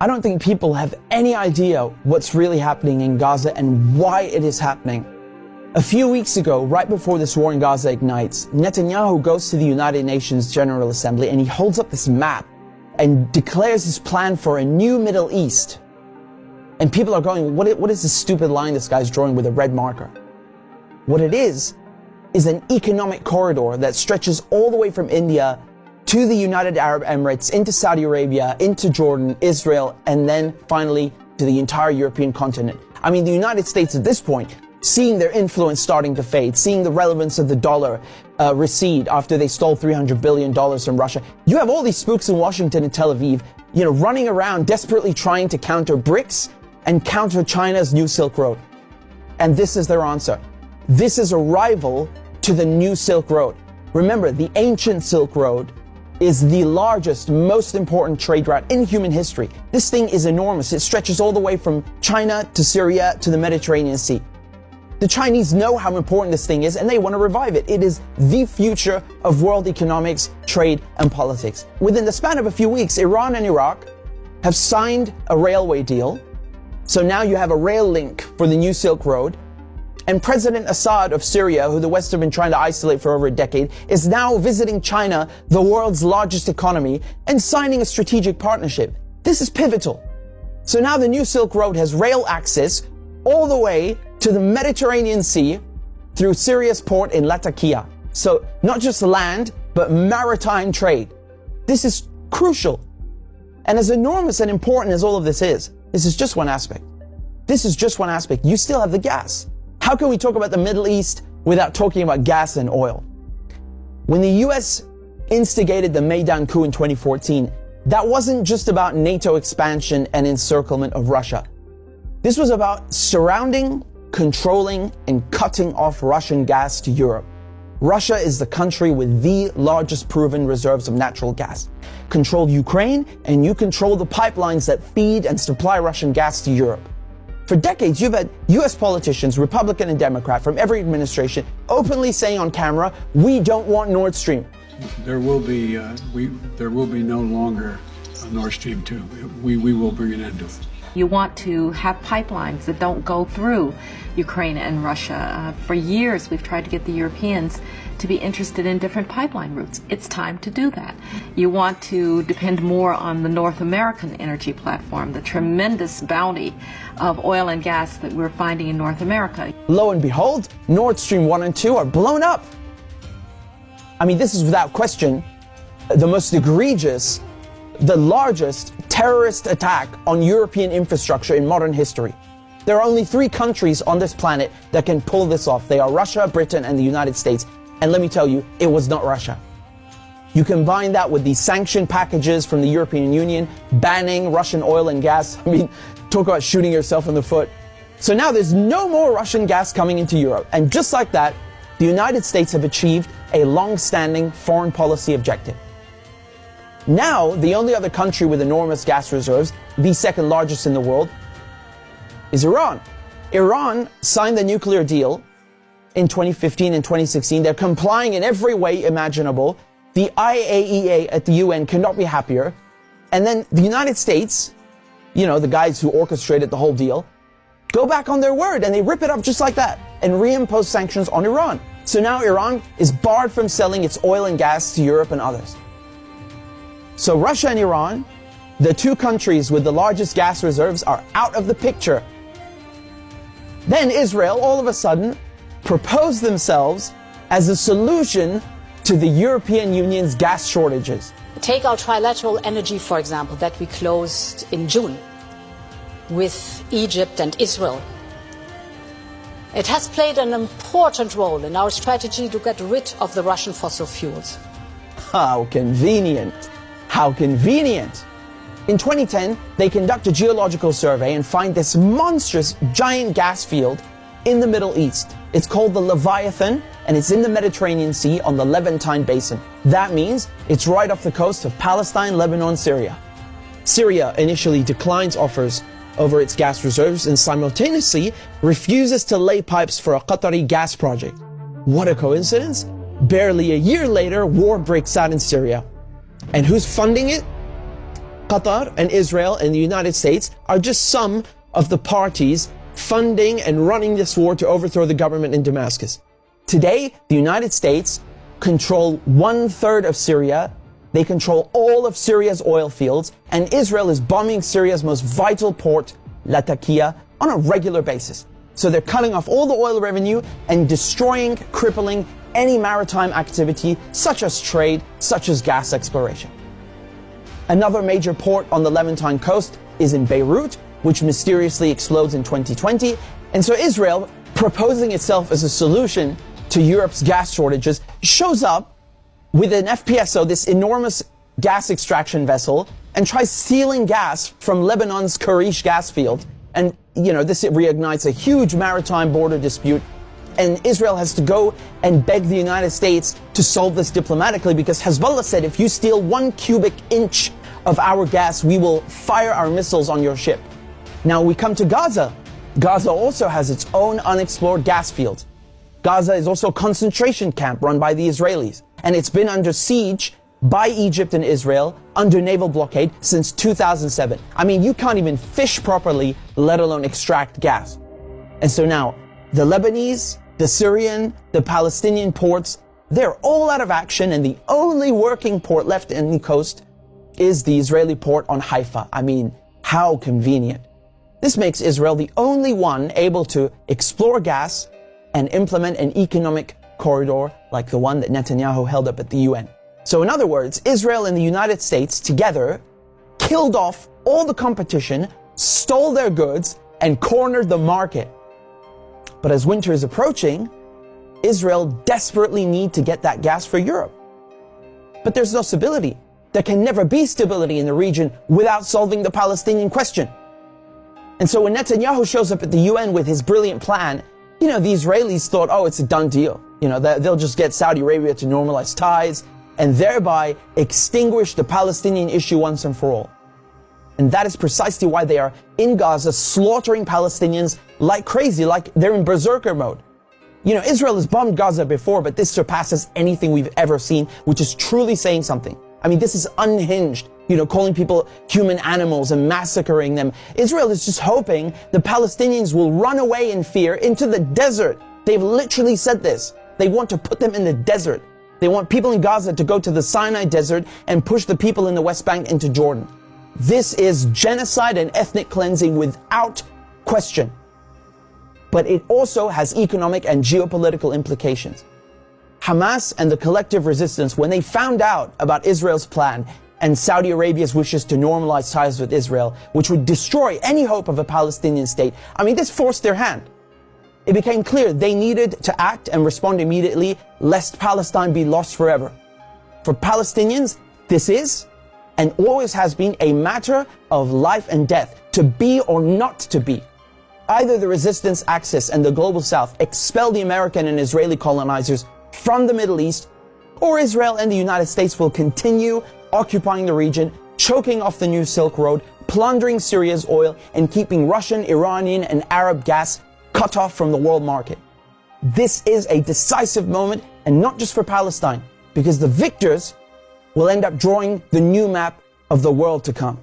I don't think people have any idea what's really happening in Gaza and why it is happening. A few weeks ago, right before this war in Gaza ignites, Netanyahu goes to the United Nations General Assembly and he holds up this map and declares his plan for a new Middle East. And people are going, what is this stupid line this guy's drawing with a red marker? What it is an economic corridor that stretches all the way from India to the United Arab Emirates, into Saudi Arabia, into Jordan, Israel, and then finally to the entire European continent. I mean, the United States at this point, seeing their influence starting to fade, seeing the relevance of the dollar recede after they stole $300 billion from Russia. You have all these spooks in Washington and Tel Aviv, running around desperately trying to counter BRICS and counter China's new Silk Road. And this is their answer. This is a rival to the new Silk Road. Remember, the ancient Silk Road is the largest, most important trade route in human history. This thing is enormous. It stretches all the way from China to Syria to the Mediterranean Sea. The Chinese know how important this thing is and they want to revive it. It is the future of world economics, trade, and politics. Within the span of a few weeks, Iran and Iraq have signed a railway deal. So now you have a rail link for the new Silk Road. And President Assad of Syria, who the West have been trying to isolate for over a decade, is now visiting China, the world's largest economy, and signing a strategic partnership. This is pivotal. So now the new Silk Road has rail access all the way to the Mediterranean Sea through Syria's port in Latakia. So not just land, but maritime trade. This is crucial. And as enormous and important as all of this is just one aspect. This is just one aspect. You still have the gas. How can we talk about the Middle East without talking about gas and oil? When the US instigated the Maidan coup in 2014, that wasn't just about NATO expansion and encirclement of Russia. This was about surrounding, controlling, and cutting off Russian gas to Europe. Russia is the country with the largest proven reserves of natural gas. Control Ukraine, and you control the pipelines that feed and supply Russian gas to Europe. For decades, you've had US politicians, Republican and Democrat, from every administration, openly saying on camera, we don't want Nord Stream. There will be no longer a Nord Stream 2. We will bring an end to it. You want to have pipelines that don't go through Ukraine and Russia. For years, we've tried to get the Europeans to be interested in different pipeline routes. It's time to do that. You want to depend more on the North American energy platform, the tremendous bounty of oil and gas that we're finding in North America. Lo and behold, Nord Stream 1 and 2 are blown up. I mean, this is without question the most egregious, the largest terrorist attack on European infrastructure in modern history. There are only 3 countries on this planet that can pull this off. They are Russia, Britain, and the United States. And let me tell you, it was not Russia. You combine that with the sanction packages from the European Union, banning Russian oil and gas. I mean, talk about shooting yourself in the foot. So now there's no more Russian gas coming into Europe. And just like that, the United States have achieved a long-standing foreign policy objective. Now, the only other country with enormous gas reserves, the second largest in the world, is Iran. Iran signed the nuclear deal in 2015 and 2016. They're complying in every way imaginable. The IAEA at the UN cannot be happier. And then the United States, the guys who orchestrated the whole deal, go back on their word and they rip it up just like that and reimpose sanctions on Iran. So now Iran is barred from selling its oil and gas to Europe and others. So Russia and Iran, the 2 countries with the largest gas reserves, are out of the picture. Then Israel, all of a sudden, proposed themselves as a solution to the European Union's gas shortages. Take our trilateral energy, for example, that we closed in June with Egypt and Israel. It has played an important role in our strategy to get rid of the Russian fossil fuels. How convenient. How convenient. In 2010, they conduct a geological survey and find this monstrous giant gas field in the Middle East. It's called the Leviathan, and it's in the Mediterranean Sea on the Levantine Basin. That means it's right off the coast of Palestine, Lebanon, Syria. Syria initially declines offers over its gas reserves and simultaneously refuses to lay pipes for a Qatari gas project. What a coincidence! Barely a year later, war breaks out in Syria. And who's funding it? Qatar and Israel and the United States are just some of the parties funding and running this war to overthrow the government in Damascus. Today, the United States control 1/3 of Syria. They control all of Syria's oil fields, and Israel is bombing Syria's most vital port, Latakia, on a regular basis. So they're cutting off all the oil revenue and destroying, crippling any maritime activity, such as trade, such as gas exploration. Another major port on the Levantine coast is in Beirut, which mysteriously explodes in 2020. And so Israel, proposing itself as a solution to Europe's gas shortages, shows up with an FPSO, this enormous gas extraction vessel, and tries stealing gas from Lebanon's Karish gas field. And, this reignites a huge maritime border dispute. And Israel has to go and beg the United States to solve this diplomatically, because Hezbollah said, if you steal 1 cubic inch of our gas, we will fire our missiles on your ship. Now we come to Gaza. Gaza also has its own unexplored gas field. Gaza is also a concentration camp run by the Israelis, and it's been under siege by Egypt and Israel under naval blockade since 2007. I mean, you can't even fish properly, let alone extract gas. And so now, the Lebanese, the Syrian, the Palestinian ports, they're all out of action, and the only working port left in the coast is the Israeli port on Haifa. I mean, how convenient. This makes Israel the only one able to explore gas and implement an economic corridor like the one that Netanyahu held up at the UN. So in other words, Israel and the United States together killed off all the competition, stole their goods, and cornered the market. But as winter is approaching, Israel desperately needs to get that gas for Europe. But there's no stability. There can never be stability in the region without solving the Palestinian question. And so when Netanyahu shows up at the UN with his brilliant plan, the Israelis thought, oh, it's a done deal. They'll just get Saudi Arabia to normalize ties and thereby extinguish the Palestinian issue once and for all. And that is precisely why they are in Gaza slaughtering Palestinians like crazy, like they're in berserker mode. Israel has bombed Gaza before, but this surpasses anything we've ever seen, which is truly saying something. I mean, this is unhinged, calling people human animals and massacring them. Israel is just hoping the Palestinians will run away in fear into the desert. They've literally said this. They want to put them in the desert. They want people in Gaza to go to the Sinai desert and push the people in the West Bank into Jordan. This is genocide and ethnic cleansing without question. But it also has economic and geopolitical implications. Hamas and the collective resistance, when they found out about Israel's plan and Saudi Arabia's wishes to normalize ties with Israel, which would destroy any hope of a Palestinian state, this forced their hand. It became clear they needed to act and respond immediately, lest Palestine be lost forever. For Palestinians, this is and always has been a matter of life and death, to be or not to be. Either the resistance axis and the global south expel the American and Israeli colonizers from the Middle East, or Israel and the United States will continue occupying the region, choking off the new Silk Road, plundering Syria's oil, and keeping Russian, Iranian, and Arab gas cut off from the world market. This is a decisive moment, and not just for Palestine, because the victors will end up drawing the new map of the world to come.